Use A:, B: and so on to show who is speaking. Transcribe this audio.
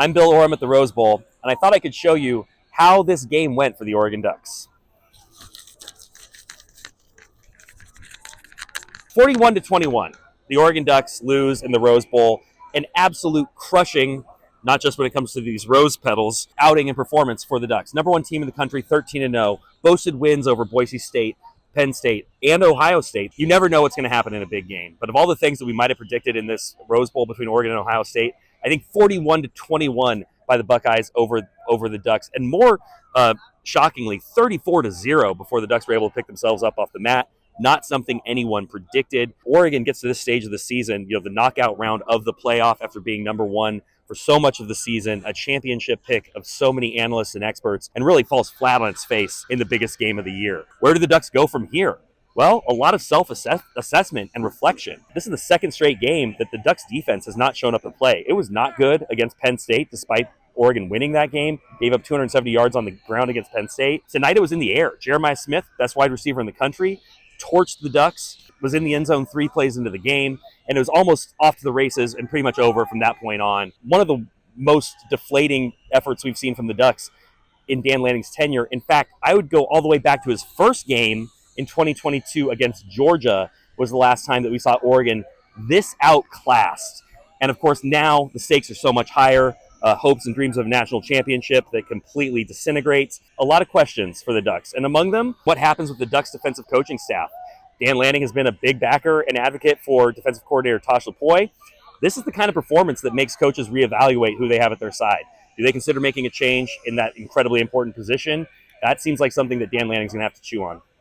A: I'm Bill Orem at the Rose Bowl, and I thought I could show you how this game went for the Oregon Ducks. 41-21, the Oregon Ducks lose in the Rose Bowl. An absolute crushing, not just when it comes to these rose petals, outing and performance for the Ducks. Number one team in the country, 13-0, boasted wins over Boise State, Penn State, and Ohio State. You never know what's going to happen in a big game. But of all the things that we might have predicted in this Rose Bowl between Oregon and Ohio State, I think 41-21 by the Buckeyes over the Ducks. And more shockingly, 34-0 before the Ducks were able to pick themselves up off the mat. Not something anyone predicted. Oregon gets to this stage of the season, the knockout round of the playoff after being number one for so much of the season, a championship pick of so many analysts and experts, and really falls flat on its face in the biggest game of the year. Where do the Ducks go from here? Well, a lot of self-assessment and reflection. This is the second straight game that the Ducks defense has not shown up to play. It was not good against Penn State, despite Oregon winning that game. Gave up 270 yards on the ground against Penn State. Tonight it was in the air. Jeremiah Smith, best wide receiver in the country, torched the Ducks, was in the end zone 3 plays into the game, and it was almost off to the races and pretty much over from that point on. One of the most deflating efforts we've seen from the Ducks in Dan Lanning's tenure. In fact, I would go all the way back to his first game in 2022 against Georgia was the last time that we saw Oregon this outclassed. And of course, now the stakes are so much higher. Hopes and dreams of a national championship that completely disintegrates. A lot of questions for the Ducks. And among them, what happens with the Ducks defensive coaching staff? Dan Lanning has been a big backer and advocate for defensive coordinator Tosh Lupoi. This is the kind of performance that makes coaches reevaluate who they have at their side. Do they consider making a change in that incredibly important position? That seems like something that Dan Lanning's going to have to chew on.